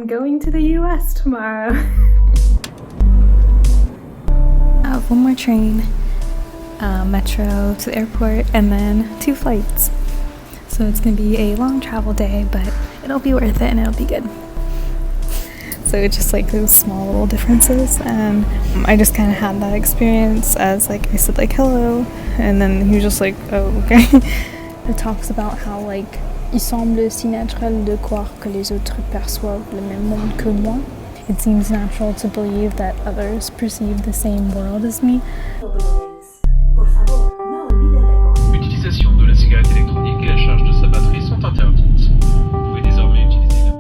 I'm going to the US tomorrow. I have one more train, metro to the airport, and then 2 flights. So it's gonna be a long travel day, but it'll be worth it and it'll be good. So it's just like those small little differences, and I just kind of had that experience as like I said like hello, and then he was just like, oh okay. It talks about how like il semble si naturel de croire que les autres perçoivent le même monde que moi. It seems natural to believe that others perceive the same world as me. L'utilisation de la cigarette électronique et la charge de sa batterie sont interdites. Vous pouvez désormais utiliser la...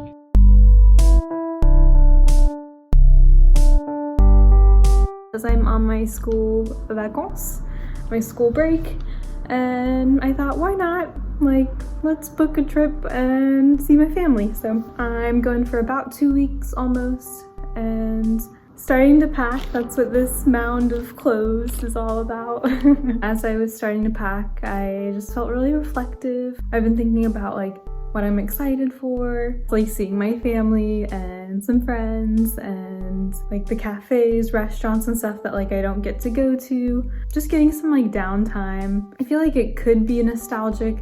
As I'm on my school vacances, my school break, and I thought, why not? Like, let's book a trip and see my family. So I'm going for about 2 weeks almost, and starting to pack. That's what this mound of clothes is all about. As I was starting to pack, I just felt really reflective. I've been thinking about like what I'm excited for, like seeing my family and some friends, and like the cafes, restaurants and stuff that like I don't get to go to. Just getting some like downtime. I feel like it could be nostalgic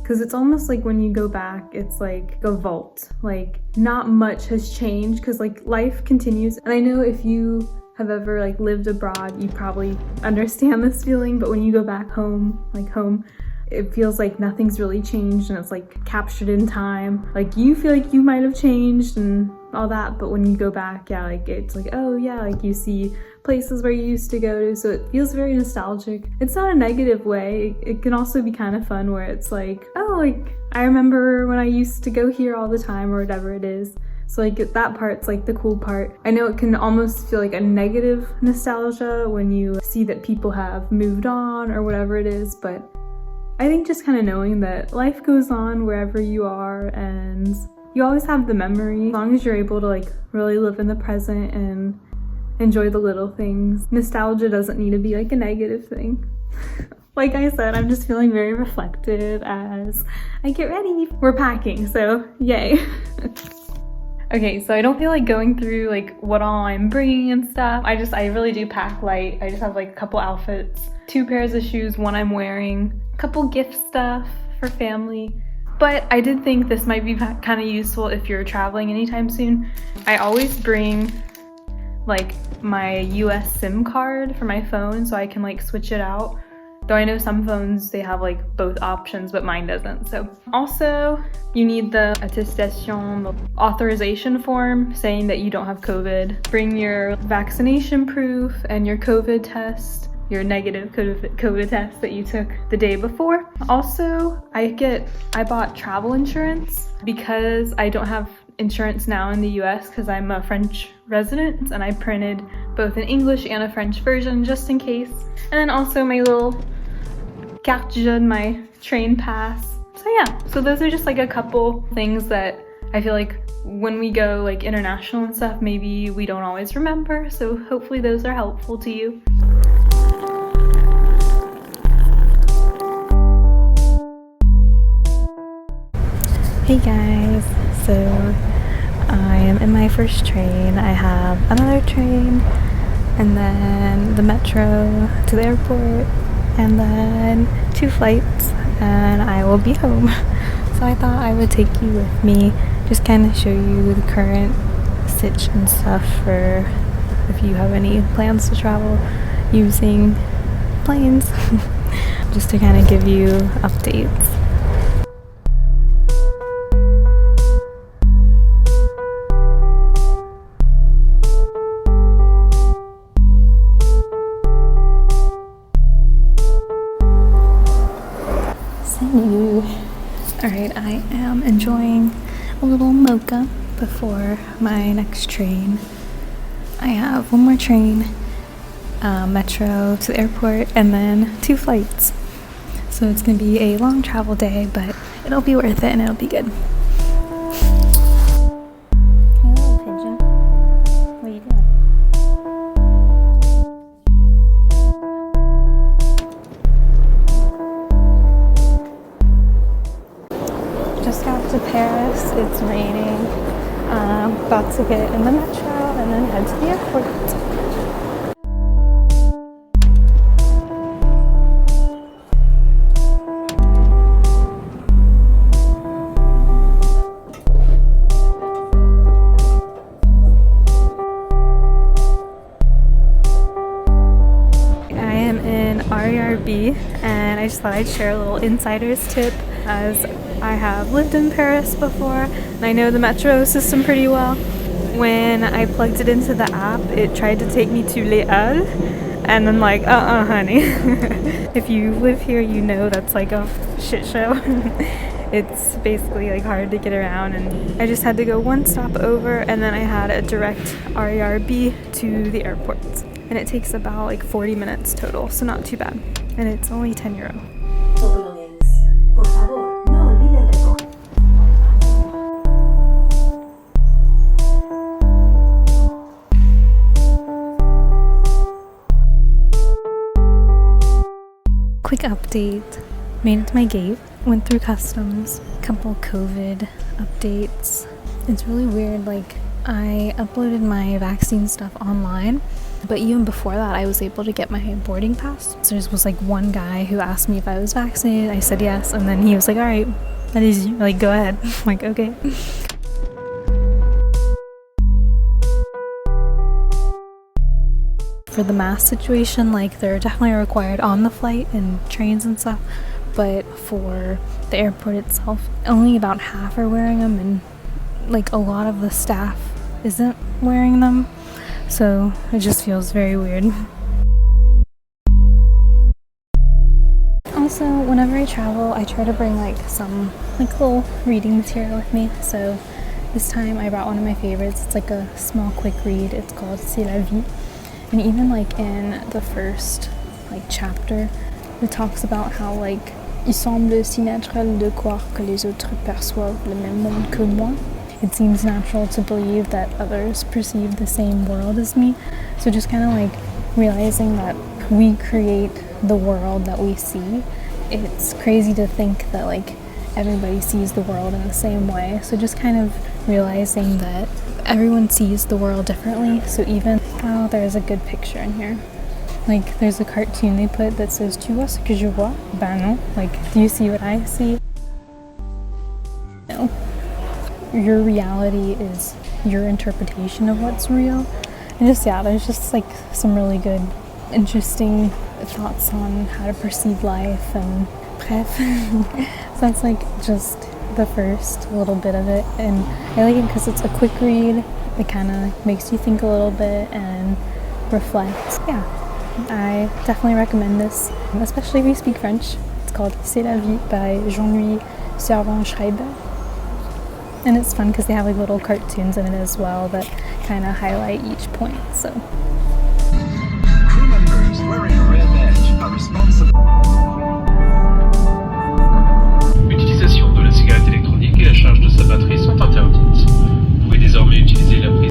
because it's almost like when you go back, it's like a vault. Like not much has changed because like life continues. And I know if you have ever like lived abroad, you probably understand this feeling, but when you go back home, like home, it feels like nothing's really changed and it's like captured in time. Like you feel like you might have changed and all that, but when you go back, yeah, like it's like, oh yeah, like you see places where you used to go to, so it feels very nostalgic. It's not a negative way. It can also be kind of fun where it's like, oh, like I remember when I used to go here all the time or whatever it is. So like that part's like the cool part. I know it can almost feel like a negative nostalgia when you see that people have moved on or whatever it is, but I think just kind of knowing that life goes on wherever you are and you always have the memory, as long as you're able to like really live in the present and enjoy the little things. Nostalgia doesn't need to be like a negative thing. Like I said, I'm just feeling very reflective as I get ready. We're packing, so yay. Okay, so I don't feel like going through like what all I'm bringing and stuff. I really do pack light. I just have like a couple outfits, 2 pairs of shoes, one I'm wearing, a couple gift stuff for family. But I did think this might be kind of useful if you're traveling anytime soon. I always bring like my US SIM card for my phone so I can like switch it out. Though I know some phones, they have like both options, but mine doesn't. So also you need the attestation, the authorization form saying that you don't have COVID. Bring your vaccination proof and your COVID test, your negative COVID test that you took the day before. Also, I bought travel insurance because I don't have insurance now in the US because I'm a French resident, and I printed both an English and a French version just in case. And then also my little carte jaune, my train pass. So yeah, so those are just like a couple things that I feel like when we go like international and stuff, maybe we don't always remember. So hopefully those are helpful to you. Hey guys, so I am in my first train. I have another train and then the metro to the airport and then 2 flights and I will be home. So I thought I would take you with me, just kind of show you the current stitch and stuff for if you have any plans to travel using planes, just to kind of give you updates. Alright, I am enjoying a little mocha before my next train. I have one more train, metro to the airport, and then 2 flights. So it's gonna be a long travel day, but it'll be worth it and it'll be good. Hello, pigeon. What are you doing? Just got to Paris. It's raining. About to get in the metro and then head to the airport. And I just thought I'd share a little insider's tip, as I have lived in Paris before and I know the metro system pretty well. When I plugged it into the app, it tried to take me to Les Halles, and I'm like, honey. If you live here, you know that's like a shit show. It's basically like hard to get around, and I just had to go one stop over and then I had a direct RER-B to the airport. And it takes about like 40 minutes total, so not too bad. And it's only €10. Quick update. Made it to my gate, went through customs, couple COVID updates. It's really weird, like I uploaded my vaccine stuff online, but even before that I was able to get my boarding pass. So there was like one guy who asked me if I was vaccinated. I said yes, and then he was like, alright, that is, like, go ahead. I'm like, okay. For the mask situation, like they're definitely required on the flight and trains and stuff, but for the airport itself, only about half are wearing them, and like a lot of the staff isn't wearing them, so it just feels very weird. Also, whenever I travel, I try to bring like some like little reading material with me. So this time I brought one of my favorites. It's like a small quick read. It's called C'est la vie. And even like in the first like chapter, it talks about how like il semble si naturel de croire que les autres perçoivent le même monde que moi. It seems natural to believe that others perceive the same world as me. So just kind of like realizing that we create the world that we see. It's crazy to think that like everybody sees the world in the same way. So just kind of realizing that everyone sees the world differently. So even, oh, there's a good picture in here. Like there's a cartoon they put that says, tu vois ce que je vois? Ben non. Like, do you see what I see? No. Your reality is your interpretation of what's real. And just, yeah, there's just like some really good, interesting thoughts on how to perceive life, and bref. So that's like just the first little bit of it, and I like it because it's a quick read. It kind of makes you think a little bit and reflect. Yeah, I definitely recommend this, especially if you speak French. It's called C'est la vie by Jean-Louis Servan-Schreiber. And it's fun because they have like little cartoons in it as well that kind of highlight each point. So crew members wearing a red badge are responsible. L'utilisation de la cigarette électronique et la charge de sa batterie sont interdites. Vous pouvez désormais utiliser la prise.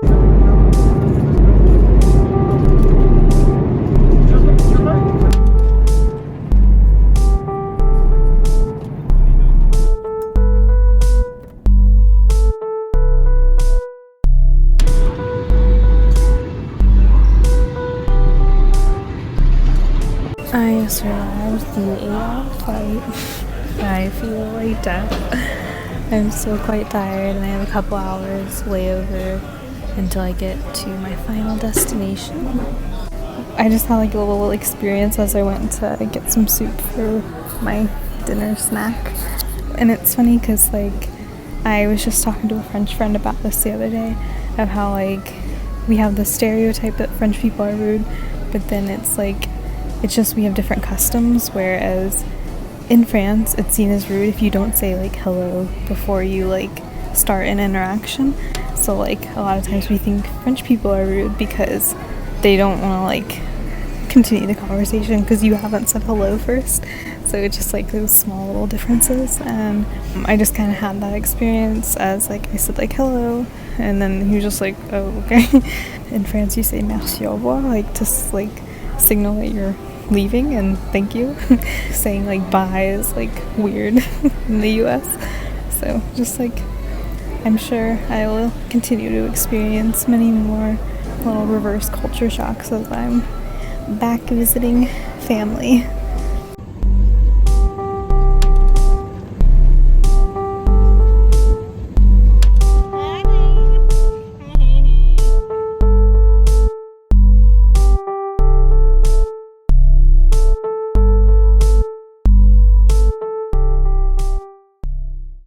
I survived the 8-hour flight. I feel like death. I'm still quite tired, and I have a couple hours layover until I get to my final destination. I just had like a little experience as I went to get some soup for my dinner snack. And it's funny because like I was just talking to a French friend about this the other day, of how like we have the stereotype that French people are rude, but then it's like it's just we have different customs, whereas in France it's seen as rude if you don't say like hello before you like start an interaction. So like a lot of times we think French people are rude because they don't want to like continue the conversation because you haven't said hello first. So it's just like those small little differences, and I just kind of had that experience as like I said like hello, and then he was just like, oh okay. In France you say merci, au revoir, like to like signal that you're leaving, and thank you. Saying like bye is like weird in the US. So just like I'm sure I will continue to experience many more little reverse culture shocks as I'm back visiting family.